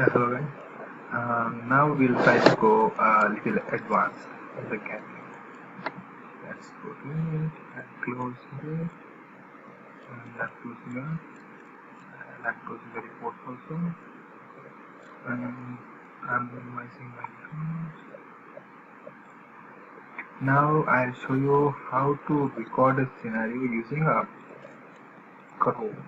Yeah, hello guys. Now we'll try to go a little advanced in the Gatling. Let's go to it and close it and I'm closing it and I'm closing the report also and I'm minimizing my tools. Now I'll show you how to record a scenario using a Chrome.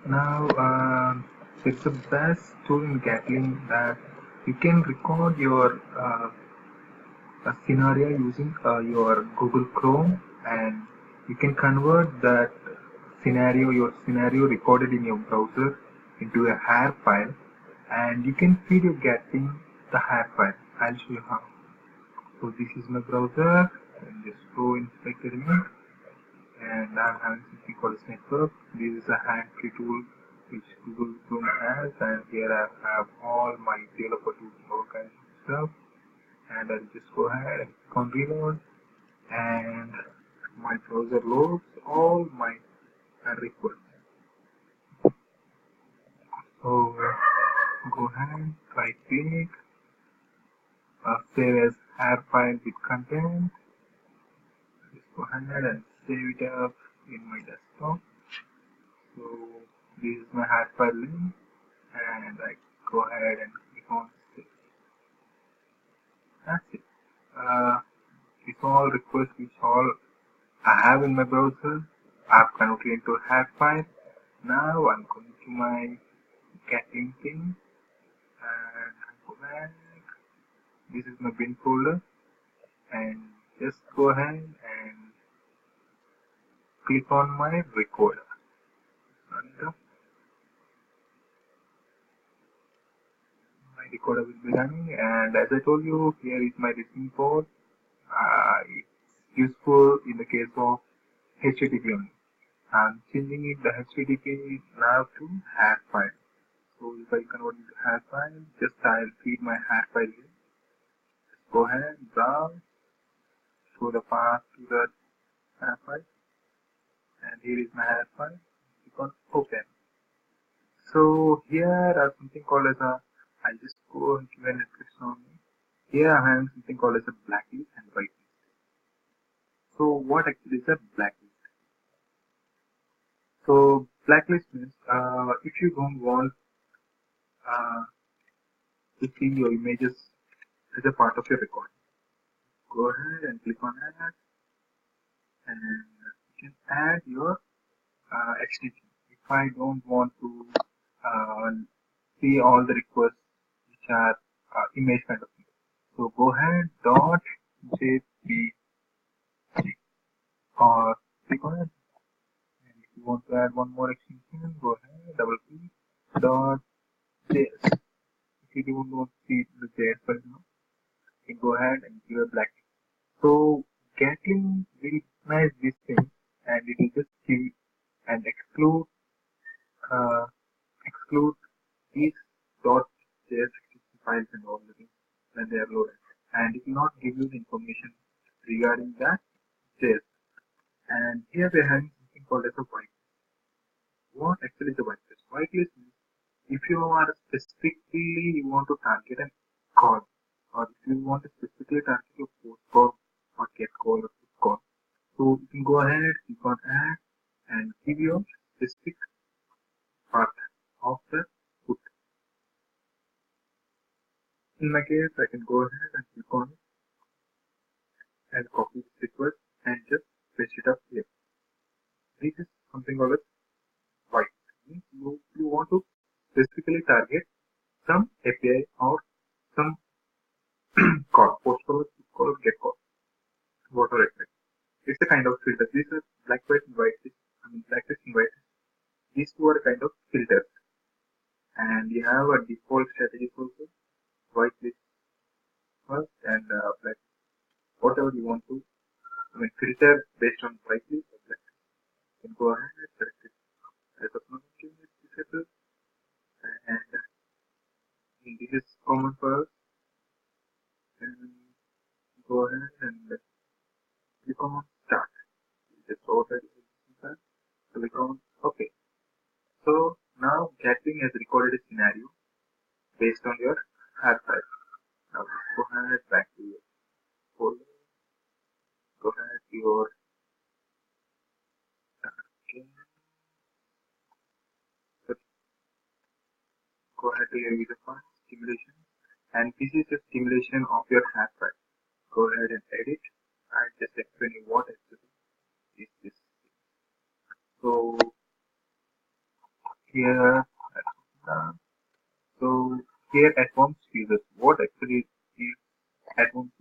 Now it's the best tool in Gatling that you can record your a scenario using your Google Chrome, and you can convert that your scenario recorded in your browser into a hair file, and you can feed your Gatling the hair file. I'll show you how. So this is my browser, and just go inspect it, and I'm having something called a network. This is a hand-free tool which Google Chrome has, and here I have all my developer tools and all kinds of stuff. And I'll just go ahead and click on reload, and my browser loads all my requests. So go ahead, right click, save as hair file with content. Just go ahead and save it up in my desktop. So this is my hair file link, and I go ahead and click on save. That's it. It's all requests which all I have in my browser. I've converted into a hash file. Now I'm going to my Gatling thing and I go back. This is my bin folder, and just go ahead and click on my recorder. And my recorder will be running, and as I told you, here is my listening port. It's useful in the case of HTTP only. I'm changing it the HTTP now to hash file. So if I convert it to hash file, just I'll feed my hash file here. Just go ahead, browse, show the path to the hash file, and here is my hash file. Click on open. So here are something called as a, I'll just go and give a description on it. Here I have something called as a blacklist and whitelist. So what actually is a blacklist? So blacklist means if you don't want to see your images as a part of your recording, go ahead and click on add, and you can add your extension. If I don't want to see all the requests which are image kind of thing, so go ahead dot jpg or click on it. And if you want to add one more extension, go ahead double click dot js. If you don't want to see the js file now, you can go ahead and give a black. So Gatling will recognize this thing, and it will just give and exclude these .js files and all the things when they are loaded, and it will not give you the information regarding that JS. And here we are having something called as a whitelist. What actually is a whitelist? Whitelist means if you are specifically you want to target a call, or if you want to specifically target a post call or get call or put call, so you can go ahead, click on add, and give your specific part of the put. In my case, I can go ahead and click on it and copy this request and just paste it up here. This is something called as white. Means you want to specifically target some API or some call, post call, call, get call, whatever it is. It's a kind of filter. These are black, white, and white. Blacklist and white. These two are kind of filters. And you have a default strategy also. Whitelist first and black. Whatever you want to filter based on whitelist or blacklist. You can go ahead and select it. As of now, disabled, and this is common for us. And go ahead and click on start. Just already Click on OK. So now Gatling has recorded a scenario based on your hard drive. Now go ahead back to your folder. Go ahead to your okay. So go ahead to your user file simulation, and this is a simulation of your hard drive. Go ahead and edit. I just explain you what actually is this. So here, uh, so here advanced users. What actually is advanced?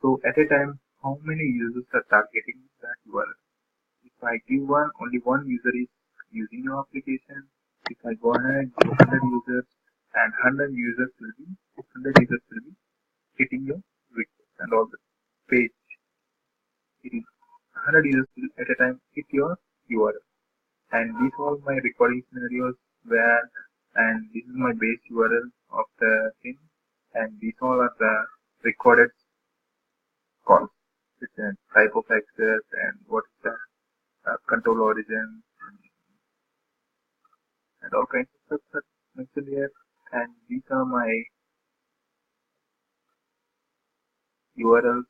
So at a time, how many users are targeting that URL? If I give one, only one user is using your application. If I go ahead, 100 users, and 100 users will be hitting your request and all the page. It is 100 users will at a time hit your URL. And these are my recording scenarios where, and this is my base URL of the thing, and these all are the recorded calls. It's a type of access and what is the control origin and all kinds of stuff that mentioned here. And these are my URLs,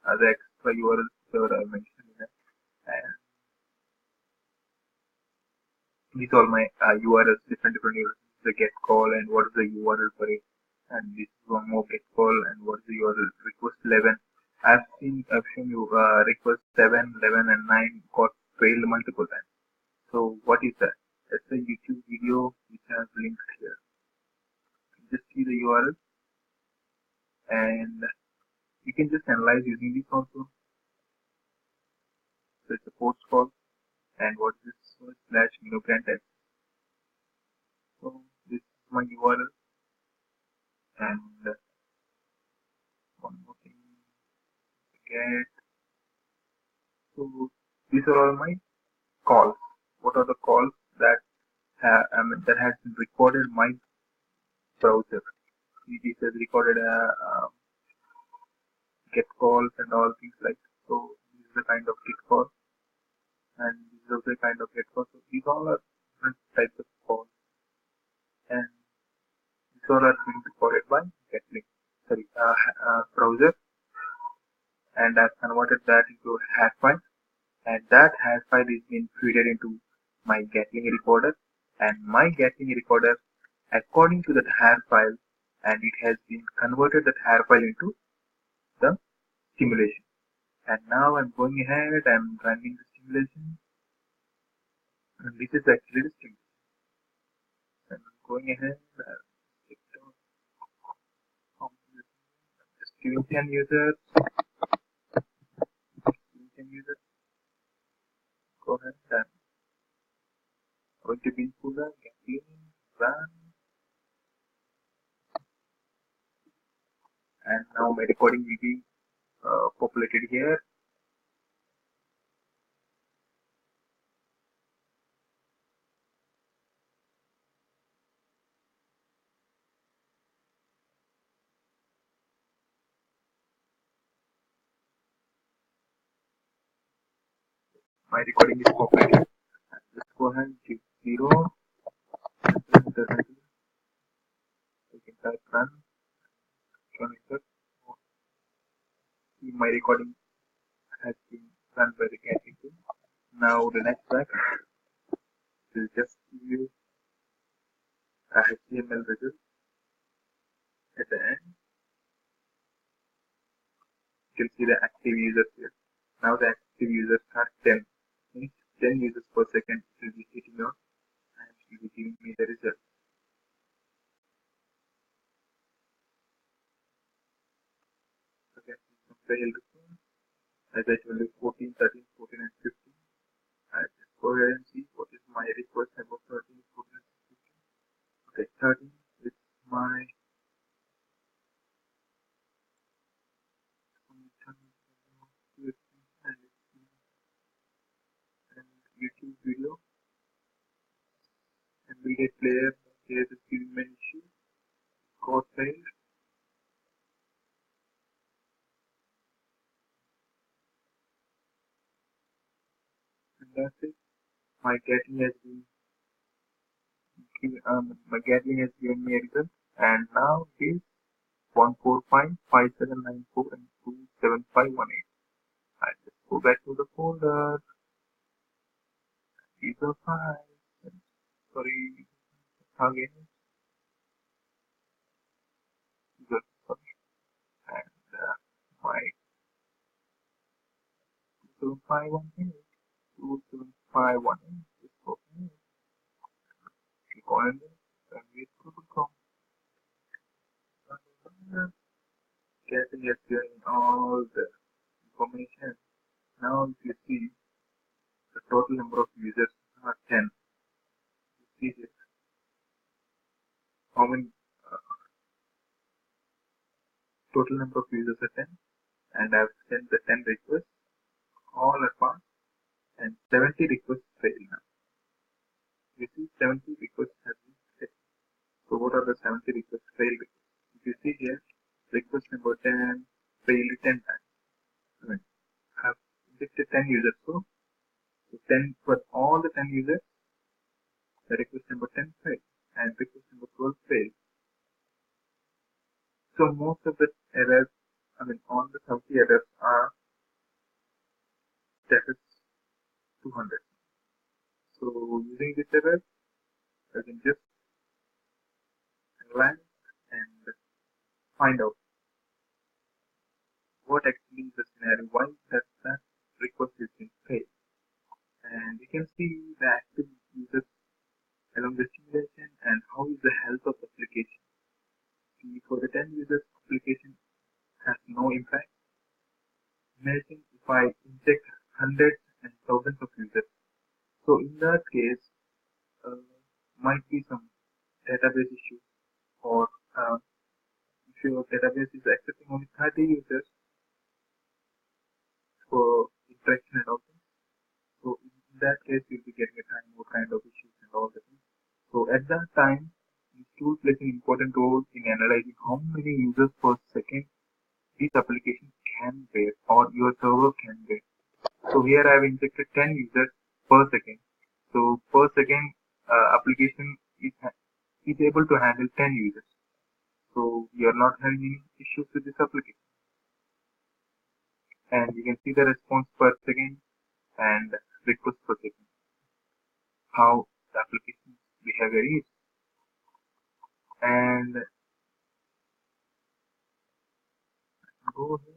the extra URLs that I mentioned here. And these are my URLs, different URLs, the get call and what is the URL for it. And this is one more get call and what is the URL request 11. I've shown you request 7, 11 and 9 got failed multiple times. So what is that? That's a YouTube video which I have linked here. Just see the URL and you can just analyze using this also. So it's a post call and what is this slash grant text. So this is my URL and one more thing get. So these are all my calls. What are the calls that that has been recorded my browser? It has recorded get calls and all things like so. This is the kind of get call and this is the kind of get call. So these all are different types of calls and these all are being recorded by Gatling. Sorry, browser, and I've converted that into a hash file, and that hash file is being fed into my Gatling recorder, and my Gatling recorder, according to that hash file, and it has been converted that hash file into the simulation. And now I'm going ahead, I'm running the simulation, and this is actually the simulation. And I'm going ahead, just giving 10 users, go ahead and going to be Puller, Gatling, run, and now my recording will be populated here. My recording is populated. Let's go ahead and give 0. You can type run. My recording has been run by the Gatling tool. Now the next track will just give you a HTML result at the end. You can see the active users here. Now the active users are 10. Means 10 users per second will be hitting on and will be giving me the result. Okay, failed. As I told you, 14, 13, 14 and 15. I just go ahead and see what is my request about 13, 14 and 15. Okay, 13 is my YouTube video and media player. Here is giving me an issue. Code failed. And that's it. My Gatling has been my Gatling has given me a result, and now it is 1455794 and 27518. I just go back to the folder. These are files. Sorry, again. Sorry. And my 27518, 27518. Just open it. Click on it. And wait for the com. Getting it in all the information. Now, if you see the total number of users are 10. You see here how many total number of users are 10, and I've sent the 10 requests, all are passed, and 70 requests failed now. You see 70 requests have been failed. So what are the 70 requests failed? If you see here, request number 10 failed 10 times. I mean, I've injected 10 users, so 10 for all the 10 users, the request number 10 failed, and request number 12 failed. So most of the errors, I mean, all the 70 errors are status 200. So using this error, I can just analyze and find out what actually is the scenario, why that request is being failed. And you can see the active users along the simulation and how is the health of the application. See, for the 10 users, application has no impact. Imagine if I inject hundreds and thousands of users. So in that case, might be some database issue, or if your database is accepting only 30 users for interaction and all things. So in that case, you'll be getting a time what kind of issues and all the things. So at that time, this tool plays an important role in analyzing how many users per second this application can bear or your server can bear. So here I have injected 10 users per second. So per second, application is able to handle 10 users. So we are not having any issues with this application. And you can see the response per second and request per second, how the application behavior is. And go here,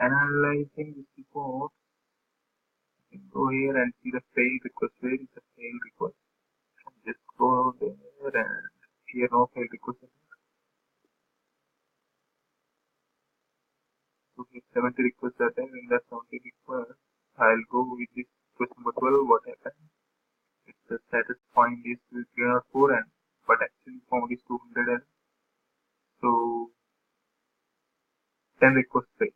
analyzing this report. You can go here and see the failed request. Where is the failed request? Just go there and here no failed request. So if 70 requests are there, in that 70 requests, I'll go with this request number 12. What happened? It's the status point is 304, and but actually found is 200. So 10 requests failed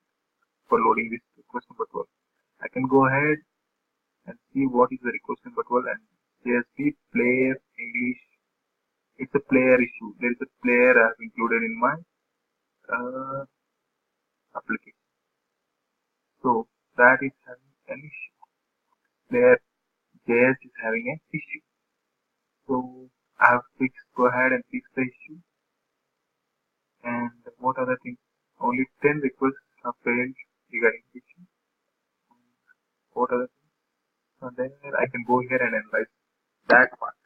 for loading this request number 12. I can go ahead and see what is the request number 12 and CSP player English. It's a player issue. There is a player I have included in my application. So that is having an issue. Player JS is having an issue. So I have fixed, go ahead and fix the issue. And what other things? Only 10 requests have failed regarding the issue. What other things? So then I can go here and analyze that part.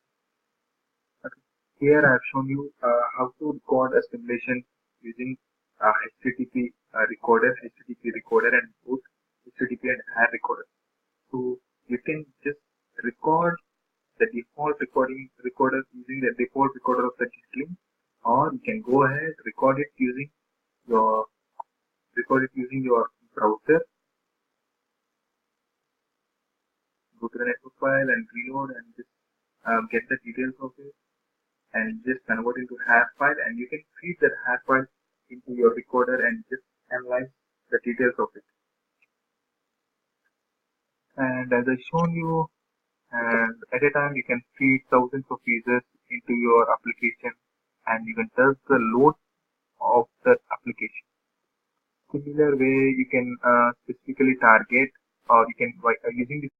Okay. Here I have shown you how to record a simulation using HTTP recorder and both HTTP and AR recorder. So you can just record the default recorder using the default recorder of the Gatling, or you can go ahead record it using your browser. Go to the network file and reload and just get the details of it and just convert into HAR file, and you can feed that HAR file into your recorder and just analyze the details of it. And as I shown you, and at a time you can feed thousands of users into your application and you can test the load of the application. Similar way you can specifically target, or you can by using this